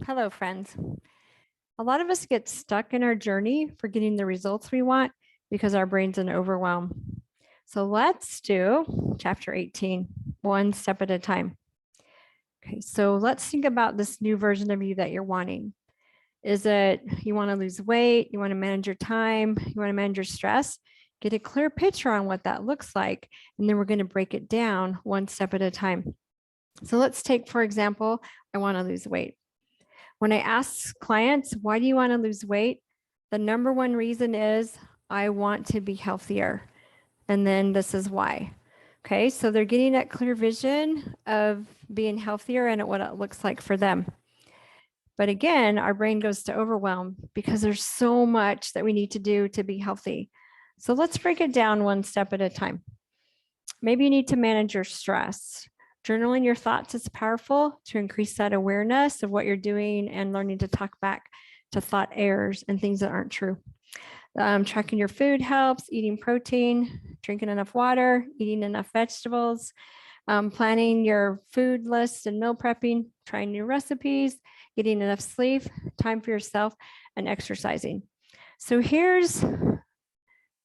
Hello, friends. A lot of us get stuck in our journey for getting the results we want because our brain's in overwhelm. So let's do chapter 18, one step at a time. Okay, so let's think about this new version of you that you're wanting. Is it you want to lose weight? You want to manage your time? You want to manage your stress? Get a clear picture on what that looks like. And then we're going to break it down one step at a time. So let's take, for example, I want to lose weight. When I ask clients, why do you want to lose weight? The number one reason is I want to be healthier. And then this is why. Okay, so they're getting that clear vision of being healthier and what it looks like for them. But again, our brain goes to overwhelm because there's so much that we need to do to be healthy. So let's break it down one step at a time. Maybe you need to manage your stress. Journaling your thoughts is powerful to increase that awareness of what you're doing and learning to talk back to thought errors and things that aren't true. Tracking your food helps, eating protein, drinking enough water, eating enough vegetables, planning your food list and meal prepping, trying new recipes, getting enough sleep, time for yourself, and exercising. So here's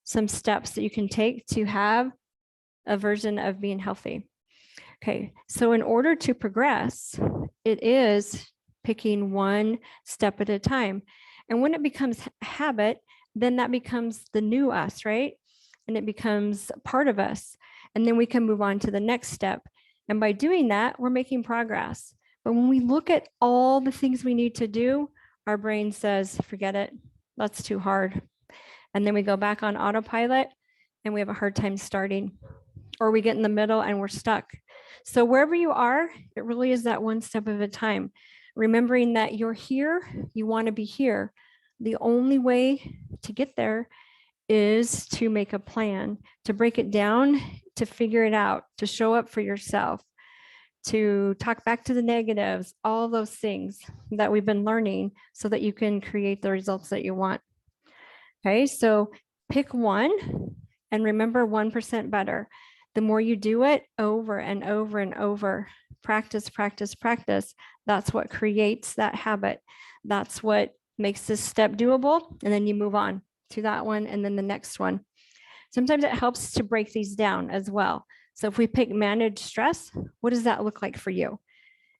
some steps that you can take to have a version of being healthy. Okay, so in order to progress, it is picking one step at a time. And when it becomes a habit, then that becomes the new us, right? And it becomes part of us. And then we can move on to the next step. And by doing that, we're making progress. But when we look at all the things we need to do, our brain says, forget it, that's too hard. And then we go back on autopilot and we have a hard time starting, or we get in the middle and we're stuck. So wherever you are, it really is that one step at a time. Remembering that you're here, you want to be here. The only way to get there is to make a plan, to break it down, to figure it out, to show up for yourself, to talk back to the negatives, all those things that we've been learning so that you can create the results that you want. Okay, so pick one and remember 1% better. The more you do it over and over and over, practice, practice, practice, that's what creates that habit. That's what makes this step doable. And then you move on to that one and then the next one. Sometimes it helps to break these down as well. So if we pick manage stress, what does that look like for you?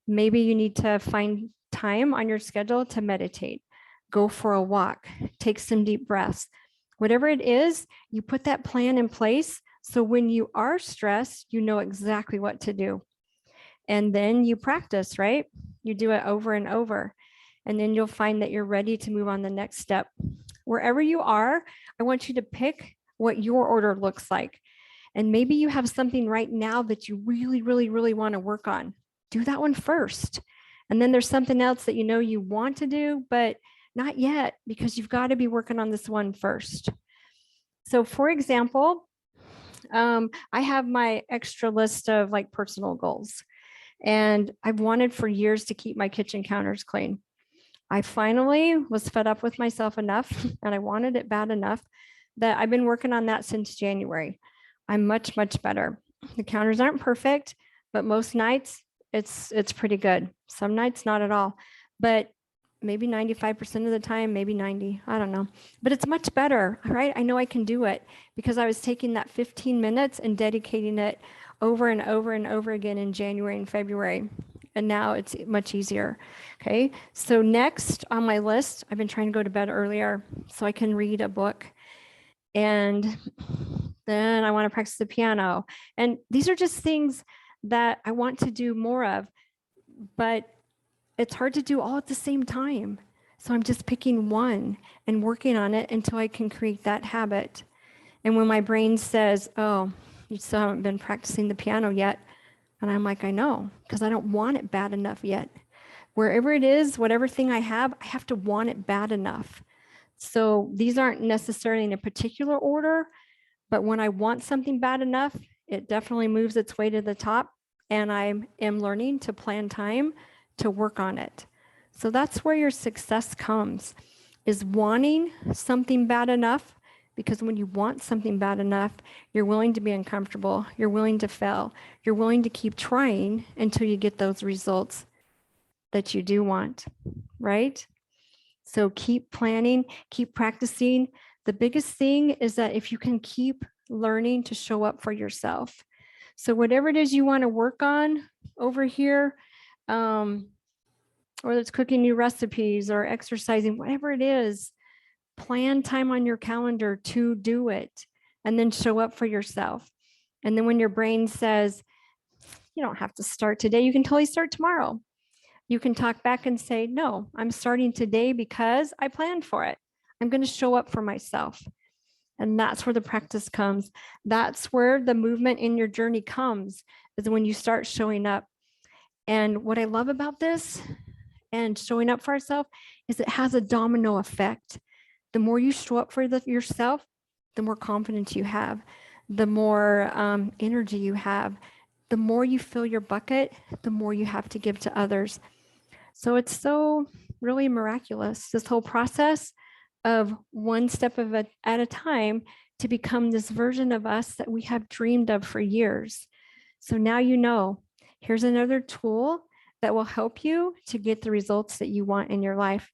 Maybe you need to find time on your schedule to meditate, go for a walk, take some deep breaths. Whatever it is, you put that plan in place. So when you are stressed, you know exactly what to do. And then you practice, right? You do it over and over. And then you'll find that you're ready to move on the next step. Wherever you are, I want you to pick what your order looks like. And maybe you have something right now that you really, really, really want to work on. Do that one first. And then there's something else that you know you want to do, but not yet, because you've got to be working on this one first. So for example, I have my extra list of like personal goals. And I've wanted for years to keep my kitchen counters clean. I finally was fed up with myself enough and I wanted it bad enough that I've been working on that since January. I'm much, much better. The counters aren't perfect, but most nights it's pretty good. Some nights not at all, but maybe 95% of the time, maybe 90, I don't know. But it's much better, right? I know I can do it because I was taking that 15 minutes and dedicating it over and over and over again in January and February. And now it's much easier. Okay. So next on my list, I've been trying to go to bed earlier so I can read a book. And then I want to practice the piano. And these are just things that I want to do more of, but it's hard to do all at the same time. So I'm just picking one and working on it until I can create that habit. And when my brain says, oh, you still haven't been practicing the piano yet. And I'm like, I know, because I don't want it bad enough yet. Wherever it is, whatever thing I have to want it bad enough. So these aren't necessarily in a particular order, but when I want something bad enough, it definitely moves its way to the top. And I am learning to plan time to work on it. So that's where your success comes, is wanting something bad enough, because when you want something bad enough, you're willing to be uncomfortable, you're willing to fail, you're willing to keep trying until you get those results. that you do want, right? So keep planning, keep practicing. The biggest thing is that if you can keep learning to show up for yourself. So whatever it is you want to work on over here, whether it's cooking new recipes or exercising, whatever it is, plan time on your calendar to do it and then show up for yourself. And then when your brain says, you don't have to start today, you can totally start tomorrow. You can talk back and say, no, I'm starting today because I planned for it. I'm going to show up for myself. And that's where the practice comes. That's where the movement in your journey comes, is when you start showing up. And what I love about this and showing up for ourselves is it has a domino effect. The more you show up for yourself, the more confidence you have, the more energy you have, the more you fill your bucket, the more you have to give to others. So it's so really miraculous, this whole process of one step at a time to become this version of us that we have dreamed of for years. So now you know, here's another tool that will help you to get the results that you want in your life.